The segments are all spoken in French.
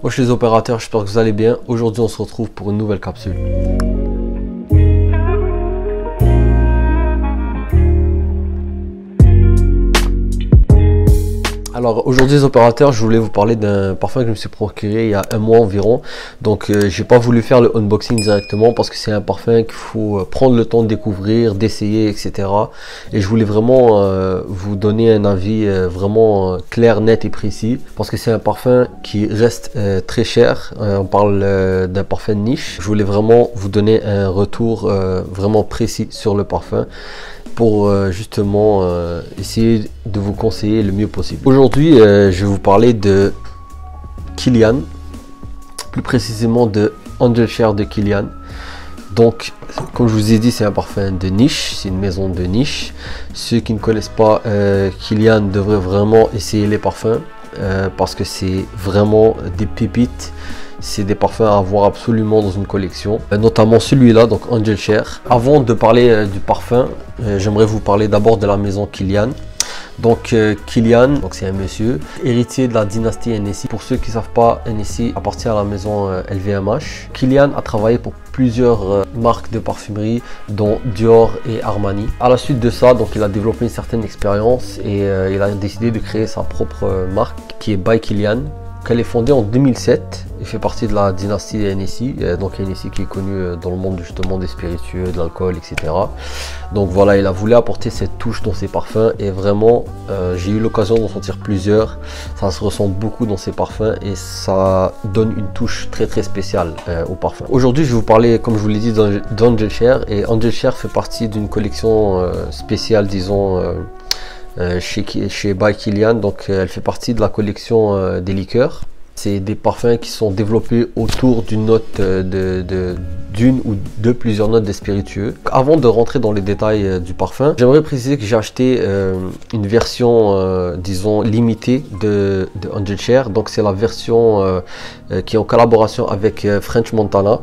Wesh les opérateurs, j'espère que vous allez bien. Aujourd'hui on se retrouve pour une nouvelle capsule. Alors aujourd'hui les opérateurs, je voulais vous parler d'un parfum que je me suis procuré il y a un mois environ. Donc j'ai pas voulu faire le unboxing directement parce que c'est un parfum qu'il faut prendre le temps de découvrir, d'essayer, etc. Et je voulais vraiment vous donner un avis vraiment clair, net et précis parce que c'est un parfum qui reste très cher. On parle d'un parfum de niche. Je voulais vraiment vous donner un retour vraiment précis sur le parfum pour justement essayer de vous conseiller le mieux possible. Aujourd'hui, je vais vous parler de Kilian, plus précisément de Angel Share de Kilian. Donc, comme je vous ai dit, c'est un parfum de niche, c'est une maison de niche. Ceux qui ne connaissent pas Kilian devraient vraiment essayer les parfums parce que c'est vraiment des pépites. C'est des parfums à avoir absolument dans une collection, notamment celui-là, donc Angel Share. Avant de parler du parfum, j'aimerais vous parler d'abord de la maison Kilian. Donc Kilian, c'est un monsieur héritier de la dynastie Hennessy. Pour ceux qui ne savent pas, Hennessy appartient à la maison LVMH. Kilian a travaillé pour plusieurs marques de parfumerie dont Dior et Armani. À la suite de ça, donc il a développé une certaine expérience et il a décidé de créer sa propre marque qui est By Kilian, qu'elle est fondée en 2007. Il fait partie de la dynastie Hennessy, donc Hennessy qui est connu dans le monde justement des spiritueux, de l'alcool, etc. Donc voilà, il a voulu apporter cette touche dans ses parfums et vraiment j'ai eu l'occasion d'en sentir plusieurs. Ça se ressent beaucoup dans ses parfums et ça donne une touche très spéciale au parfum. Aujourd'hui je vais vous parler, comme je vous l'ai dit, d'Angel Share, et Angel Share fait partie d'une collection spéciale, disons, chez By Kilian. Donc elle fait partie de la collection des liqueurs. C'est des parfums qui sont développés autour d'une note d'une ou de plusieurs notes de spiritueux. Avant de rentrer dans les détails du parfum, j'aimerais préciser que j'ai acheté une version disons limitée de Angel Share. Donc c'est la version qui est en collaboration avec French Montana.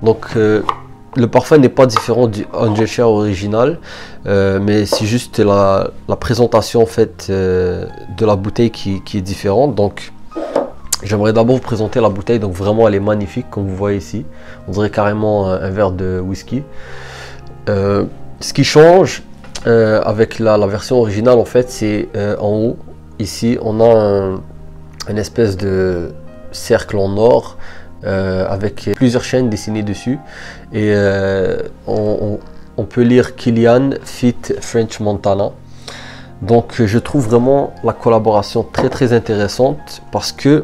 Donc le parfum n'est pas différent du Angel Share original, mais c'est juste la présentation en fait de la bouteille qui est différente. Donc j'aimerais d'abord vous présenter la bouteille. Donc vraiment elle est magnifique comme vous voyez ici. On dirait carrément un verre de whisky. Ce qui change avec la version originale en fait, c'est en haut ici on a une espèce de cercle en or avec plusieurs chaînes dessinées dessus et on peut lire Kilian fit French Montana. Donc je trouve vraiment la collaboration très intéressante parce que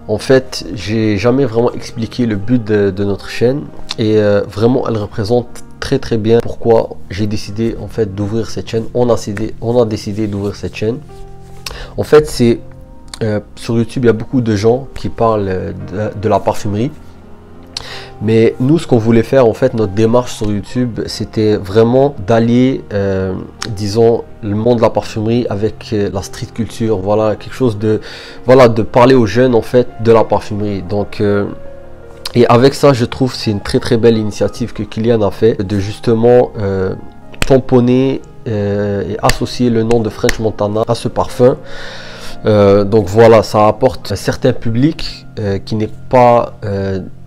en fait j'ai jamais vraiment expliqué le but de notre chaîne et vraiment elle représente très bien pourquoi j'ai décidé en fait d'ouvrir cette chaîne. On a décidé d'ouvrir cette chaîne. En fait c'est sur YouTube, il y a beaucoup de gens qui parlent de la parfumerie. Mais nous, ce qu'on voulait faire, en fait, notre démarche sur YouTube, c'était vraiment d'allier, disons, le monde de la parfumerie avec la street culture. Voilà, quelque chose de, voilà, de parler aux jeunes, en fait, de la parfumerie. Donc, et avec ça, je trouve que c'est une très belle initiative que Kilian a fait, de justement tamponner et associer le nom de French Montana à ce parfum. Donc voilà, ça apporte un certain public qui n'est pas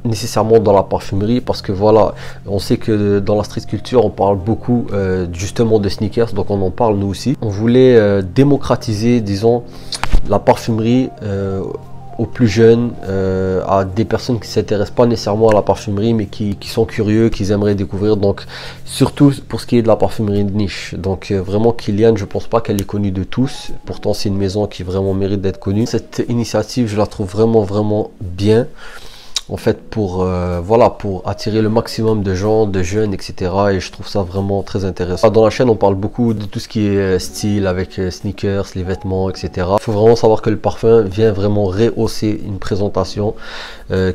nécessairement dans la parfumerie, parce que voilà, on sait que dans la street culture on parle beaucoup justement de sneakers, donc on en parle nous aussi. On voulait démocratiser, disons, la parfumerie aux plus jeunes, à des personnes qui ne s'intéressent pas nécessairement à la parfumerie mais qui sont curieux, qui aimeraient découvrir. Donc surtout pour ce qui est de la parfumerie de niche. Donc vraiment Kilian, je pense pas qu'elle est connue de tous, pourtant c'est une maison qui vraiment mérite d'être connue. Cette initiative je la trouve vraiment bien en fait pour voilà, pour attirer le maximum de gens, de jeunes, etc. Et je trouve ça vraiment très intéressant. Dans la chaîne on parle beaucoup de tout ce qui est style avec sneakers, les vêtements, etc. Il faut vraiment savoir que le parfum vient vraiment rehausser une présentation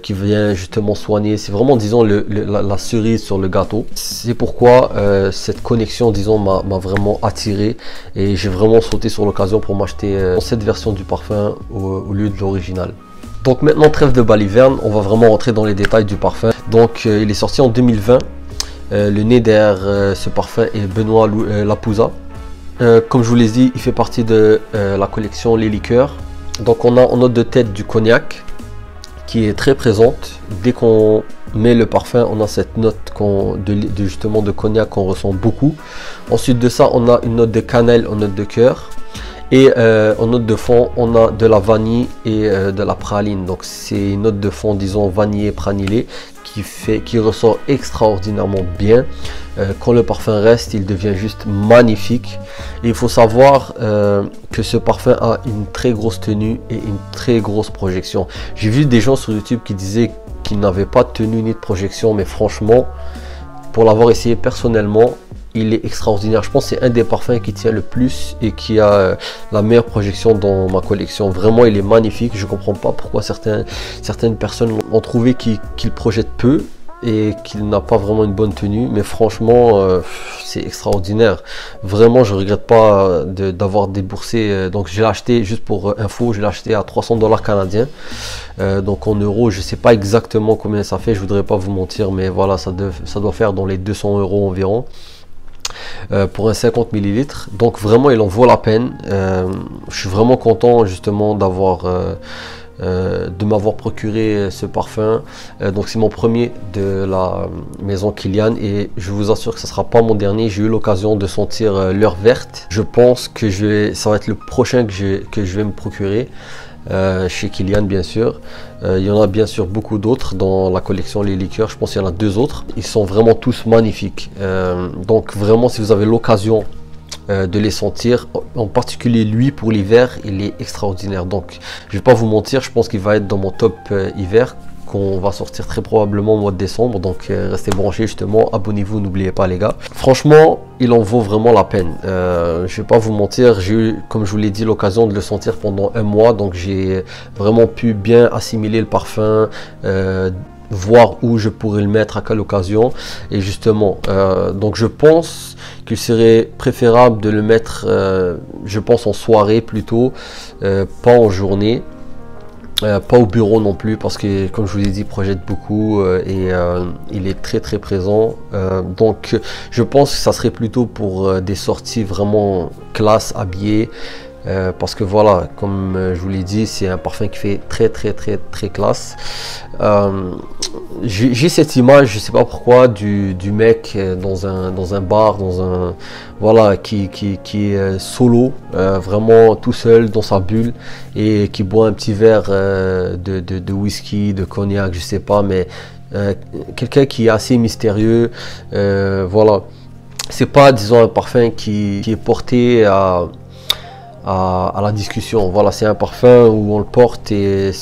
qui vient justement soigner. C'est vraiment, disons, la cerise sur le gâteau. C'est pourquoi cette connexion, disons, m'a vraiment attiré et j'ai vraiment sauté sur l'occasion pour m'acheter cette version du parfum au lieu de l'original. Donc maintenant, trêve de baliverne, on va vraiment rentrer dans les détails du parfum. Donc il est sorti en 2020. Le nez derrière ce parfum est Benoît Lapouza. Comme je vous l'ai dit, il fait partie de la collection Les Liqueurs. Donc on a en note de tête du cognac, qui est très présente. Dès qu'on met le parfum, on a cette note justement de cognac qu'on ressent beaucoup. Ensuite de ça, on a une note de cannelle en note de cœur. Et en note de fond, on a de la vanille et de la praline. Donc c'est une note de fond, disons vanillé pranilé, qui ressort extraordinairement bien. Quand le parfum reste, il devient juste magnifique. Et il faut savoir que ce parfum a une très grosse tenue et une très grosse projection. J'ai vu des gens sur YouTube qui disaient qu'ils n'avaient pas de tenue ni de projection, mais franchement, pour l'avoir essayé personnellement, il est extraordinaire. Je pense que c'est un des parfums qui tient le plus et qui a la meilleure projection dans ma collection. Vraiment, il est magnifique. Je comprends pas pourquoi certaines personnes ont trouvé qu'il projette peu et qu'il n'a pas vraiment une bonne tenue. Mais franchement, c'est extraordinaire. Vraiment, je regrette pas d'avoir déboursé. Donc, j'ai acheté, juste pour info, je l'ai acheté à 300 $ canadiens. Donc en euros, je sais pas exactement combien ça fait. Je voudrais pas vous mentir, mais voilà, ça doit faire dans les 200 € environ. Pour un 50 ml, donc vraiment il en vaut la peine. Je suis vraiment content justement de m'avoir procuré ce parfum. Donc c'est mon premier de la maison Kilian et je vous assure que ce sera pas mon dernier. J'ai eu l'occasion de sentir l'heure verte. Je pense que ça va être le prochain que je vais me procurer. Chez Kilian bien sûr. Il y en a bien sûr beaucoup d'autres dans la collection les liqueurs. Je pense qu'il y en a 2 autres. Ils sont vraiment tous magnifiques. Donc vraiment, si vous avez l'occasion de les sentir, en particulier lui pour l'hiver, il est extraordinaire. Donc je vais pas vous mentir, je pense qu'il va être dans mon top hiver, qu'on va sortir très probablement au mois de décembre. Donc restez branchés justement, abonnez-vous, n'oubliez pas les gars. Franchement, il en vaut vraiment la peine. Je vais pas vous mentir, j'ai eu, comme je vous l'ai dit, l'occasion de le sentir pendant un mois. Donc j'ai vraiment pu bien assimiler le parfum, voir où je pourrais le mettre, à quelle occasion. Et justement, donc je pense qu'il serait préférable de le mettre, je pense en soirée plutôt, pas en journée. Pas au bureau non plus parce que comme je vous l'ai dit, il projette beaucoup et il est très très présent. Donc je pense que ça serait plutôt pour des sorties vraiment classe, habillées. Parce que voilà, comme je vous l'ai dit, c'est un parfum qui fait très très très très classe. J'ai cette image, je sais pas pourquoi, du mec dans un bar, voilà, qui est solo, vraiment tout seul dans sa bulle et qui boit un petit verre de whisky, de cognac, je sais pas, mais quelqu'un qui est assez mystérieux. Voilà, c'est pas, disons, un parfum qui est porté à la discussion. Voilà, c'est un parfum où on le porte et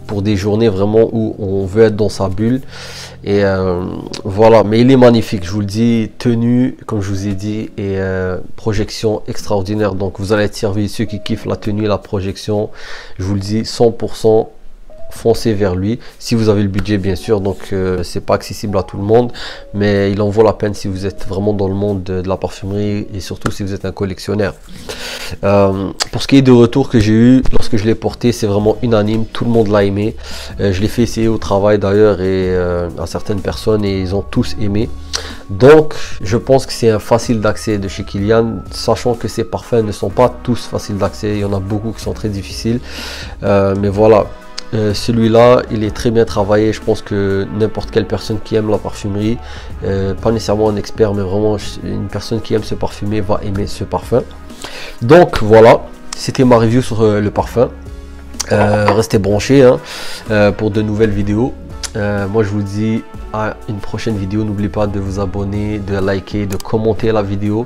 pour des journées vraiment où on veut être dans sa bulle. Et voilà, mais il est magnifique, je vous le dis, tenue comme je vous ai dit, et projection extraordinaire. Donc vous allez être servi, ceux qui kiffent la tenue, la projection, je vous le dis, 100%. Foncez vers lui si vous avez le budget bien sûr. Donc c'est pas accessible à tout le monde, mais il en vaut la peine si vous êtes vraiment dans le monde de la parfumerie et surtout si vous êtes un collectionneur. Pour ce qui est de retour que j'ai eu lorsque je l'ai porté, c'est vraiment unanime, tout le monde l'a aimé. Je l'ai fait essayer au travail d'ailleurs et à certaines personnes et ils ont tous aimé. Donc je pense que c'est un facile d'accès de chez Kilian, sachant que ces parfums ne sont pas tous faciles d'accès, il y en a beaucoup qui sont très difficiles, mais voilà. Celui-là, il est très bien travaillé. Je pense que n'importe quelle personne qui aime la parfumerie, pas nécessairement un expert, mais vraiment une personne qui aime se parfumer va aimer ce parfum. Donc voilà, c'était ma review sur le parfum. Restez branchés hein, pour de nouvelles vidéos. Moi je vous dis à une prochaine vidéo. N'oubliez pas de vous abonner, de liker, de commenter la vidéo.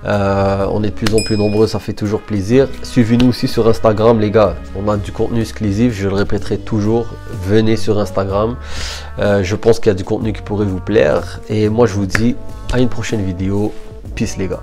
On est de plus en plus nombreux, ça fait toujours plaisir. Suivez-nous aussi sur Instagram les gars, on a du contenu exclusif, je le répéterai toujours, venez sur Instagram. Je pense qu'il y a du contenu qui pourrait vous plaire. Et moi je vous dis à une prochaine vidéo. Peace les gars.